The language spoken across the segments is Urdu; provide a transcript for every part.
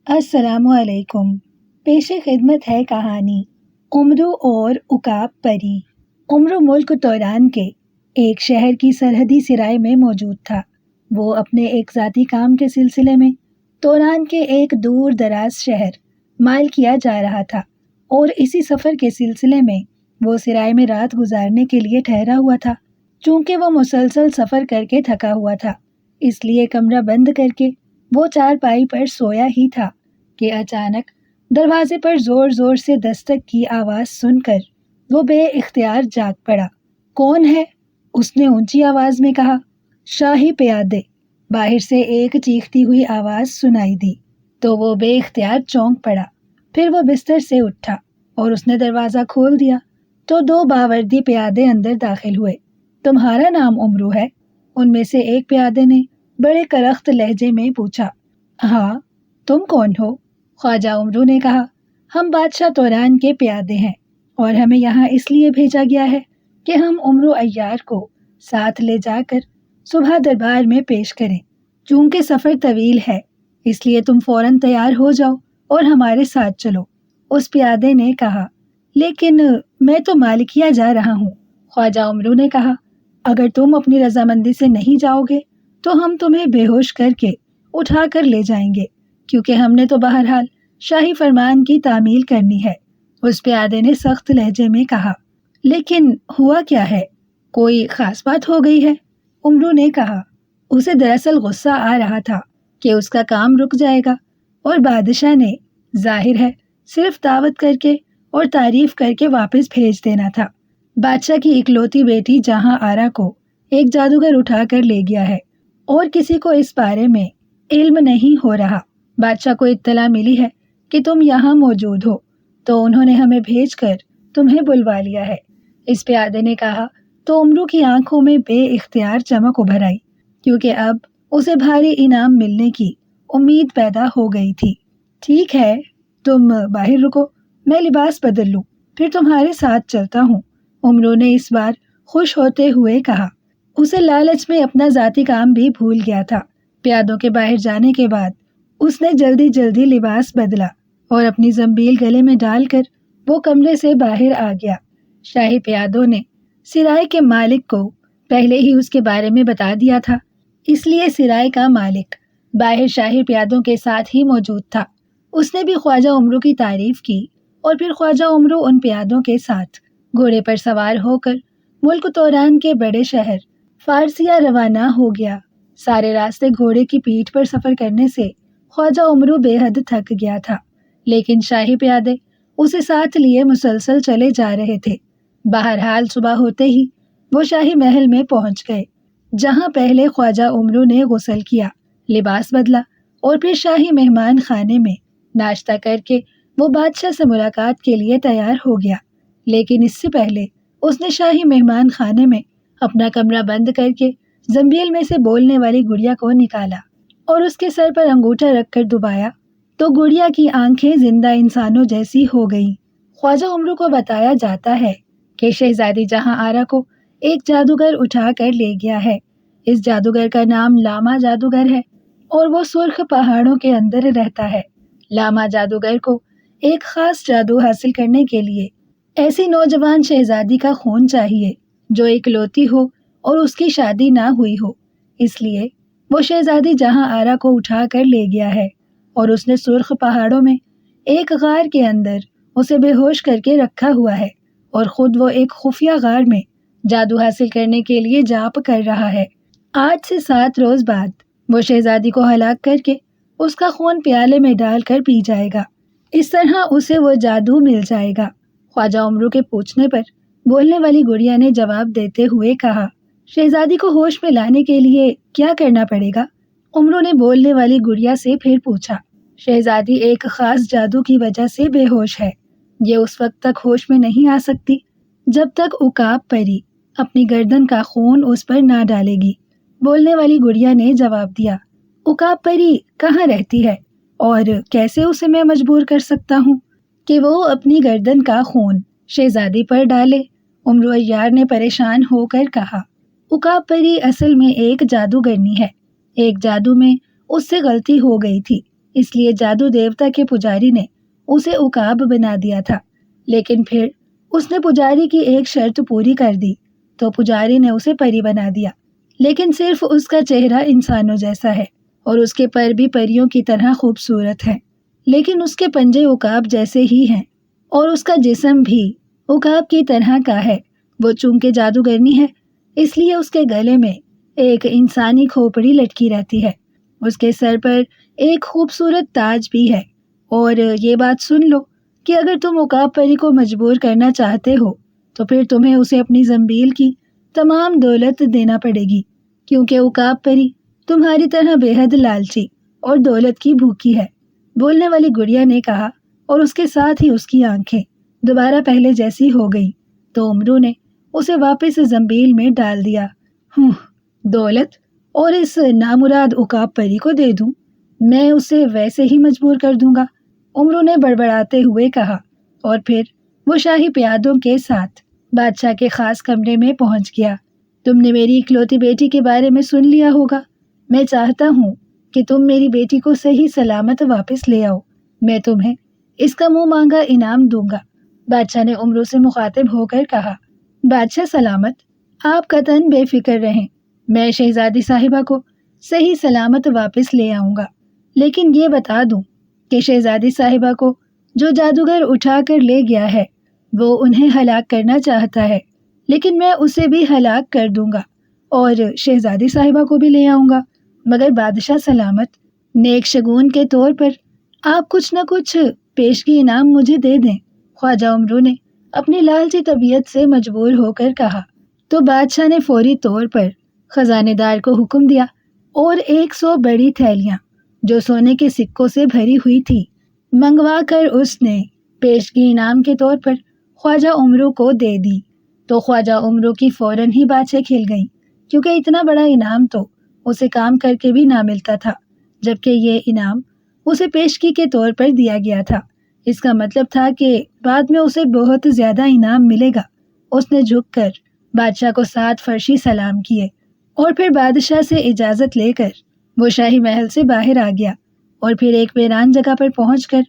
السلام علیکم۔ پیش خدمت ہے کہانی امرو اور عقاب پری۔ امرو ملک توران کے ایک شہر کی سرحدی سرائے میں موجود تھا۔ وہ اپنے ایک ذاتی کام کے سلسلے میں توران کے ایک دور دراز شہر مائل کیا جا رہا تھا، اور اسی سفر کے سلسلے میں وہ سرائے میں رات گزارنے کے لیے ٹھہرا ہوا تھا۔ چونکہ وہ مسلسل سفر کر کے تھکا ہوا تھا، اس لیے کمرہ بند کر کے وہ چارپائی پر سویا ہی تھا کہ اچانک دروازے پر زور زور سے دستک کی آواز سن کر وہ بے اختیار جاگ پڑا۔ کون ہے؟ اس نے اونچی آواز میں کہا۔ شاہی پیادے، باہر سے ایک چیختی ہوئی آواز سنائی دی تو وہ بے اختیار چونک پڑا۔ پھر وہ بستر سے اٹھا اور اس نے دروازہ کھول دیا تو دو باوردی پیادے اندر داخل ہوئے۔ تمہارا نام امرو ہے؟ ان میں سے ایک پیادے نے بڑے کرخت لہجے میں پوچھا۔ ہاں، تم کون ہو؟ خواجہ امرو نے کہا۔ ہم بادشاہ توران کے پیادے ہیں، اور ہمیں یہاں اس لیے بھیجا گیا ہے کہ ہم امرو عیار کو ساتھ لے جا کر صبح دربار میں پیش کریں۔ چونکہ سفر طویل ہے، اس لیے تم فوراً تیار ہو جاؤ اور ہمارے ساتھ چلو، اس پیادے نے کہا۔ لیکن میں تو مالکیہ جا رہا ہوں، خواجہ امرو نے کہا۔ اگر تم اپنی رضامندی سے نہیں جاؤ گے تو ہم تمہیں بے ہوش کر کے اٹھا کر لے جائیں گے، کیونکہ ہم نے تو بہرحال شاہی فرمان کی تعمیل کرنی ہے، اس پیادے نے سخت لہجے میں کہا۔ لیکن ہوا کیا ہے؟ کوئی خاص بات ہو گئی ہے؟ امرو نے کہا۔ اسے دراصل غصہ آ رہا تھا کہ اس کا کام رک جائے گا، اور بادشاہ نے ظاہر ہے صرف دعوت کر کے اور تعریف کر کے واپس بھیج دینا تھا۔ بادشاہ کی اکلوتی بیٹی جہاں آرا کو ایک جادوگر اٹھا کر لے گیا ہے، اور کسی کو اس بارے میں علم نہیں ہو رہا۔ بادشاہ کو اطلاع ملی ہے کہ تم یہاں موجود ہو، تو انہوں نے ہمیں بھیج کر تمہیں بلوا لیا ہے، اس پیادے نے کہا۔ تو امرو کی آنکھوں میں بے اختیار چمک ابھر آئی، کیونکہ اب اسے بھاری انعام ملنے کی امید پیدا ہو گئی تھی۔ ٹھیک ہے، تم باہر رکو، میں لباس بدل لوں، پھر تمہارے ساتھ چلتا ہوں، امرو نے اس بار خوش ہوتے ہوئے کہا۔ اسے لالچ میں اپنا ذاتی کام بھی بھول گیا تھا۔ پیادوں کے باہر جانے کے بعد اس نے جلدی جلدی لباس بدلا اور اپنی زنبیل گلے میں ڈال کر وہ کمرے سے باہر آ گیا۔ شاہی پیادوں نے سرائے کے مالک کو پہلے ہی اس کے بارے میں بتا دیا تھا، اس لیے سرائے کا مالک باہر شاہی پیادوں کے ساتھ ہی موجود تھا۔ اس نے بھی خواجہ امرو کی تعریف کی، اور پھر خواجہ امرو ان پیادوں کے ساتھ گھوڑے پر سوار ہو کر ملک توران کے بڑے شہر فارسیہ روانہ ہو گیا۔ سارے راستے گھوڑے کی پیٹھ پر سفر کرنے سے خواجہ امرو بے حد تھک گیا تھا، لیکن شاہی پیادے اسے ساتھ لیے مسلسل چلے جا رہے تھے۔ بہرحال صبح ہوتے ہی وہ شاہی محل میں پہنچ گئے، جہاں پہلے خواجہ امرو نے غسل کیا، لباس بدلا، اور پھر شاہی مہمان خانے میں ناشتہ کر کے وہ بادشاہ سے ملاقات کے لیے تیار ہو گیا۔ لیکن اس سے پہلے اس نے شاہی مہمان خانے میں اپنا کمرہ بند کر کے زنبیل میں سے بولنے والی گڑیا کو نکالا اور اس کے سر پر انگوٹھا رکھ کر دبایا تو گڑیا کی آنکھیں زندہ انسانوں جیسی ہو گئیں۔ خواجہ امرو کو بتایا جاتا ہے کہ شہزادی جہاں آرا کو ایک جادوگر اٹھا کر لے گیا ہے۔ اس جادوگر کا نام لاما جادوگر ہے، اور وہ سرخ پہاڑوں کے اندر رہتا ہے۔ لاما جادوگر کو ایک خاص جادو حاصل کرنے کے لیے ایسی نوجوان شہزادی کا خون چاہیے جو اکلوتی ہو اور اس کی شادی نہ ہوئی ہو، اس لیے وہ شہزادی جہاں آرا کو اٹھا کر لے گیا ہے، اور اس نے سرخ پہاڑوں میں ایک غار کے اندر اسے بے ہوش کر کے رکھا ہوا ہے، اور خود وہ ایک خفیہ غار میں جادو حاصل کرنے کے لیے جاپ کر رہا ہے۔ آج سے 7 روز بعد وہ شہزادی کو ہلاک کر کے اس کا خون پیالے میں ڈال کر پی جائے گا، اس طرح اسے وہ جادو مل جائے گا۔ خواجہ امرو کے پوچھنے پر بولنے والی گڑیا نے جواب دیتے ہوئے کہا۔ شہزادی کو ہوش میں لانے کے لیے کیا کرنا پڑے گا؟ امرو نے بولنے والی گڑیا سے پھر پوچھا۔ شہزادی ایک خاص جادو کی وجہ سے بے ہوش ہے، یہ اس وقت تک ہوش میں نہیں آ سکتی جب تک عقاب پری اپنی گردن کا خون اس پر نہ ڈالے گی، بولنے والی گڑیا نے جواب دیا۔ عقاب پری کہاں رہتی ہے، اور کیسے اسے میں مجبور کر سکتا ہوں کہ وہ اپنی گردن کا خون شہزادی پر ڈالے؟ امرو عیار نے پریشان ہو کر کہا۔ عقاب پری اصل میں ایک جادوگرنی ہے، ایک جادو میں اس سے غلطی ہو گئی تھی، اس لیے جادو دیوتا کے پجاری نے اسے عقاب بنا دیا تھا، لیکن پھر اس نے پجاری کی ایک شرط پوری کر دی تو پجاری نے اسے پری بنا دیا، لیکن صرف اس کا چہرہ انسانوں جیسا ہے اور اس کے پر بھی پریوں کی طرح خوبصورت ہیں، لیکن اس کے پنجے عقاب جیسے ہی ہیں اور اس کا جسم بھی عقاب کی طرح کا ہے۔ وہ چونکہ جادوگرنی ہے اس لیے اس کے گلے میں ایک انسانی کھوپڑی لٹکی رہتی ہے، اس کے سر پر ایک خوبصورت تاج بھی ہے، اور یہ بات سن لو کہ اگر تم عقاب پری کو مجبور کرنا چاہتے ہو تو پھر تمہیں اسے اپنی زنبیل کی تمام دولت دینا پڑے گی، کیونکہ عقاب پری تمہاری طرح بے حد لالچی اور دولت کی بھوکی ہے۔ بولنے والی گڑیا نے کہا، اور اس کے ساتھ ہی اس کی آنکھیں دوبارہ پہلے جیسی ہو گئی تو امرو نے اسے واپس زنبیل میں ڈال دیا۔ دولت اور اس نامراد عقاب پری کو دے دوں؟ میں اسے ویسے ہی مجبور کر دوں گا، امرو نے بڑبڑاتے ہوئے کہا، اور پھر وہ شاہی پیادوں کے ساتھ بادشاہ کے خاص کمرے میں پہنچ گیا۔ تم نے میری اکلوتی بیٹی کے بارے میں سن لیا ہوگا، میں چاہتا ہوں کہ تم میری بیٹی کو صحیح سلامت واپس لے آؤ، میں تمہیں اس کا منہ مانگا انعام دوں گا۔ بادشاہ نے امرو سے مخاطب ہو کر کہا، بادشاہ سلامت، آپ قطعاً بے فکر رہیں، میں شہزادی صاحبہ کو صحیح سلامت واپس لے آؤں گا، لیکن یہ بتا دوں کہ شہزادی صاحبہ کو جو جادوگر اٹھا کر لے گیا ہے وہ انہیں ہلاک کرنا چاہتا ہے، لیکن میں اسے بھی ہلاک کر دوں گا اور شہزادی صاحبہ کو بھی لے آؤں گا، مگر بادشاہ سلامت، نیک شگون کے طور پر آپ کچھ نہ کچھ پیشگی انعام مجھے دے دیں۔ خواجہ امرو نے اپنی لالچی طبیعت سے مجبور ہو کر کہا۔ تو بادشاہ نے فوری طور پر خزانے دار کو حکم دیا اور 100 بڑی تھیلیاں جو سونے کے سکوں سے بھری ہوئی تھی منگوا کر اس نے پیشگی انعام کے طور پر خواجہ امرو کو دے دی۔ تو خواجہ امرو کی فوراً ہی باتیں کھل گئیں، کیونکہ اتنا بڑا انعام تو اسے کام کر کے بھی نہ ملتا تھا، جبکہ یہ انعام اسے پیشگی کے طور پر دیا گیا تھا۔ اس کا مطلب تھا کہ بعد میں اسے بہت زیادہ انعام ملے گا۔ اس نے جھک کر بادشاہ کو 7 فرشی سلام کیے اور پھر بادشاہ سے اجازت لے کر وہ شاہی محل سے باہر آ گیا، اور پھر ایک ویران جگہ پر پہنچ کر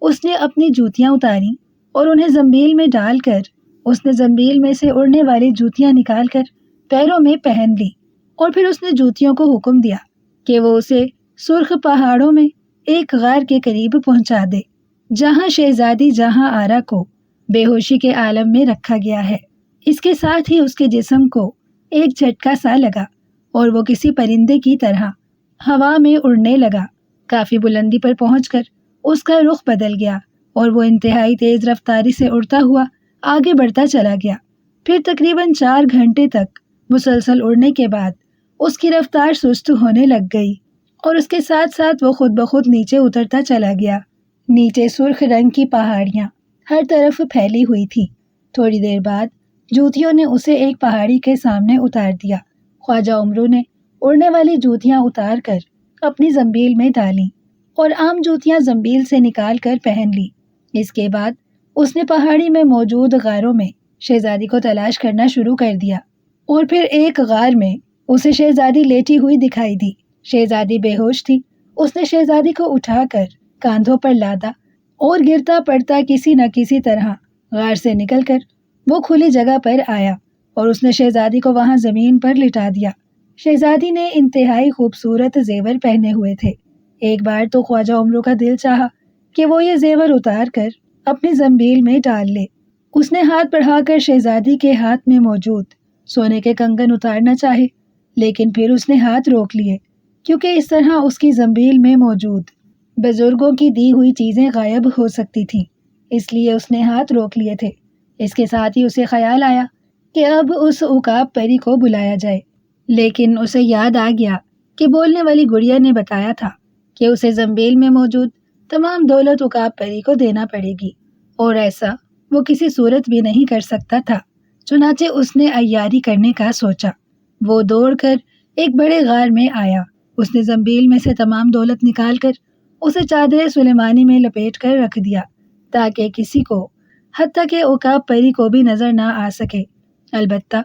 اس نے اپنی جوتیاں اتاریں اور انہیں زنبیل میں ڈال کر اس نے زنبیل میں سے اڑنے والی جوتیاں نکال کر پیروں میں پہن لی، اور پھر اس نے جوتیوں کو حکم دیا کہ وہ اسے سرخ پہاڑوں میں ایک غار کے قریب پہنچا دے جہاں شہزادی جہاں آرا کو بے ہوشی کے عالم میں رکھا گیا ہے۔ اس کے ساتھ ہی اس کے جسم کو ایک جھٹکا سا لگا اور وہ کسی پرندے کی طرح ہوا میں اڑنے لگا۔ کافی بلندی پر پہنچ کر اس کا رخ بدل گیا اور وہ انتہائی تیز رفتاری سے اڑتا ہوا آگے بڑھتا چلا گیا۔ پھر تقریباً 4 گھنٹے تک مسلسل اڑنے کے بعد اس کی رفتار سست ہونے لگ گئی اور اس کے ساتھ ساتھ وہ خود بخود نیچے اترتا چلا گیا۔ نیچے سرخ رنگ کی پہاڑیاں ہر طرف پھیلی ہوئی تھی۔ تھوڑی دیر بعد جوتیوں نے اسے ایک پہاڑی کے سامنے اتار دیا۔ خواجہ امرو نے اڑنے والی جوتیاں اتار کر اپنی زنبیل میں ڈالیں اور عام جوتیاں زنبیل سے نکال کر پہن لی۔ اس کے بعد اس نے پہاڑی میں موجود غاروں میں شہزادی کو تلاش کرنا شروع کر دیا، اور پھر ایک غار میں اسے شہزادی لیٹی ہوئی دکھائی دی۔ شہزادی بے ہوش تھی۔ اس نے شہزادی کو اٹھا کر کاندھوں پر لادا اور گرتا پڑتا کسی نہ کسی طرح غار سے نکل کر وہ کھلی جگہ پر آیا اور اس نے شہزادی کو وہاں زمین پر لٹا دیا۔ شہزادی نے انتہائی خوبصورت زیور پہنے ہوئے تھے۔ ایک بار تو خواجہ امرو کا دل چاہا کہ وہ یہ زیور اتار کر اپنی زنبیل میں ڈال لے۔ اس نے ہاتھ بڑھا کر شہزادی کے ہاتھ میں موجود سونے کے کنگن اتارنا چاہے، لیکن پھر اس نے ہاتھ روک لیے، کیونکہ اس طرح اس کی زنبیل میں موجود بزرگوں کی دی ہوئی چیزیں غائب ہو سکتی تھیں، اس لیے اس نے ہاتھ روک لیے تھے۔ اس کے ساتھ ہی اسے خیال آیا کہ اب اس عقاب پری کو بلایا جائے، لیکن اسے یاد آ گیا کہ بولنے والی گڑیا نے بتایا تھا کہ اسے زنبیل میں موجود تمام دولت عقاب پری کو دینا پڑے گی، اور ایسا وہ کسی صورت بھی نہیں کر سکتا تھا۔ چنانچہ اس نے عیاری کرنے کا سوچا۔ وہ دوڑ کر ایک بڑے غار میں آیا۔ اس نے زنبیل میں سے تمام دولت نکال کر اسے چادر سلیمانی میں لپیٹ کر رکھ دیا تاکہ کسی کو، حتیٰ کہ عقاب پری کو بھی نظر نہ آ سکے۔ البتہ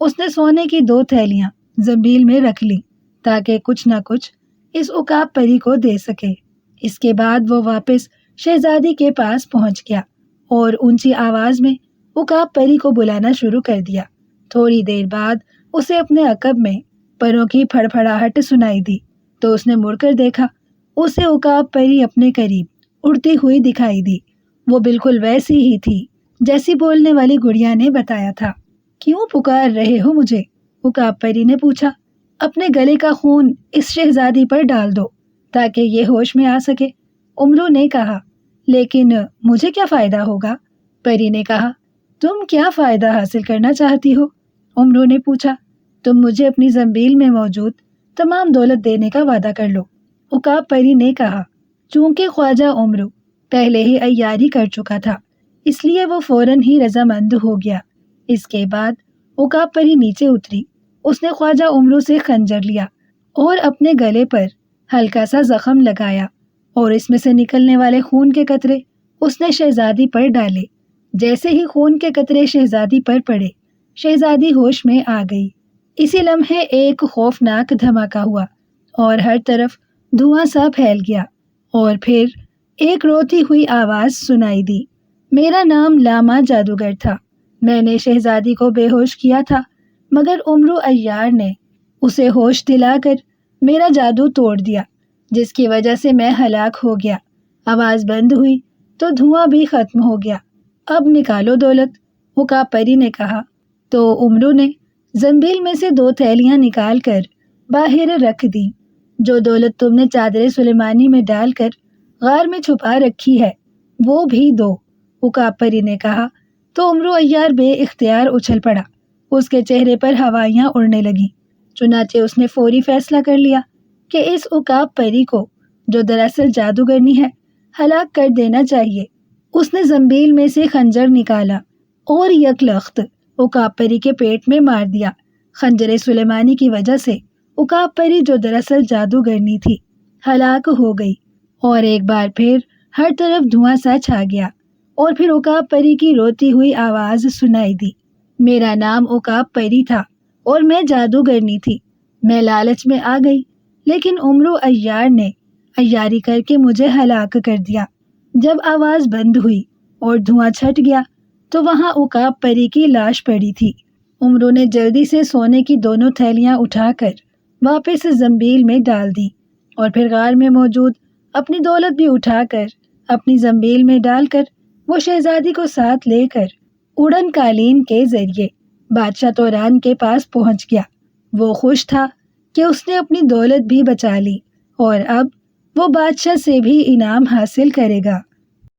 اس نے سونے کی 2 تھیلیاں زنبیل میں رکھ لی تاکہ کچھ نہ کچھ اس عقاب پری کو دے سکے۔ اس کے بعد وہ واپس شہزادی کے پاس پہنچ گیا اور اونچی آواز میں عقاب پری کو بلانا شروع کر دیا۔ تھوڑی دیر بعد اسے اپنے عقب میں پروں کی پھڑپھڑاہٹ سنائی دی تو اس نے مڑ کر دیکھا۔ اسے عقاب پری اپنے قریب اڑتی ہوئی دکھائی دی۔ وہ بالکل ویسی ہی تھی جیسی بولنے والی گڑیا نے بتایا تھا۔ کیوں پکار رہے ہو مجھے؟ عقاب پری نے پوچھا۔ اپنے گلے کا خون اس شہزادی پر ڈال دو تاکہ یہ ہوش میں آ سکے، امرو نے کہا۔ لیکن مجھے کیا فائدہ ہوگا؟ پری نے کہا۔ تم کیا فائدہ حاصل کرنا چاہتی ہو؟ امرو نے پوچھا۔ تم مجھے اپنی زنبیل میں موجود تمام دولت دینے کا وعدہ کر لو، عقاب پری نے کہا۔ چونکہ خواجہ امرو پہلے ہی عیاری کر چکا تھا اس لیے وہ فوراً ہی رضامند ہو گیا۔ اس کے بعد عقاب پری نیچے اتری۔ اس نے خواجہ امرو سے خنجر لیا اور اپنے گلے پر ہلکا سا زخم لگایا اور اس میں سے نکلنے والے خون کے قطرے اس نے شہزادی پر ڈالے۔ جیسے ہی خون کے قطرے شہزادی پر پڑے، شہزادی ہوش میں آ گئی۔ اسی لمحے ایک خوفناک دھماکہ ہوا اور ہر طرف دھواں سا پھیل گیا اور پھر ایک روتی ہوئی آواز سنائی دی۔ میرا نام لاما جادوگر تھا۔ میں نے شہزادی کو بے ہوش کیا تھا مگر امرو عیار نے اسے ہوش دلا کر میرا جادو توڑ دیا جس کی وجہ سے میں ہلاک ہو گیا۔ آواز بند ہوئی تو دھواں بھی ختم ہو گیا۔ اب نکالو دولت، عقاب پری نے کہا۔ تو امرو نے زنبیل میں سے 2 تھیلیاں نکال کر باہر رکھ دی۔ جو دولت تم نے چادر سلیمانی میں ڈال کر غار میں چھپا رکھی ہے وہ بھی دو، عقاب پری نے کہا۔ تو امرو عیار بے اختیار اچھل پڑا۔ اس کے چہرے پر ہوائیاں اڑنے لگیں۔ چنانچہ اس نے فوری فیصلہ کر لیا کہ اس عقاب پری کو جو دراصل جادوگرنی ہے ہلاک کر دینا چاہیے۔ اس نے زنبیل میں سے خنجر نکالا اور یک لخت عقاب پری کے پیٹ میں مار دیا۔ خنجر سلیمانی کی وجہ سے عقاب پری جو دراصل جادوگرنی تھی ہلاک ہو گئی اور ایک بار پھر ہر طرف دھواں سا چھا گیا اور پھر عقاب پری کی روتی ہوئی آواز سنائی دی۔ میرا نام عقاب پری تھا اور میں جادوگرنی تھی۔ میں لالچ میں آ گئی لیکن امرو عیار نے عیاری کر کے مجھے ہلاک کر دیا۔ جب آواز بند ہوئی اور دھواں چھٹ گیا تو وہاں عقاب پری کی لاش پڑی تھی۔ امرو نے جلدی سے سونے کی 2 تھیلیاں اٹھا کر واپس زنبیل میں ڈال دی اور پھر غار میں موجود اپنی دولت بھی اٹھا کر اپنی زنبیل میں ڈال کر وہ شہزادی کو ساتھ لے کر اڑن قالین کے ذریعے بادشاہ توران کے پاس پہنچ گیا۔ وہ خوش تھا کہ اس نے اپنی دولت بھی بچا لی اور اب وہ بادشاہ سے بھی انعام حاصل کرے گا۔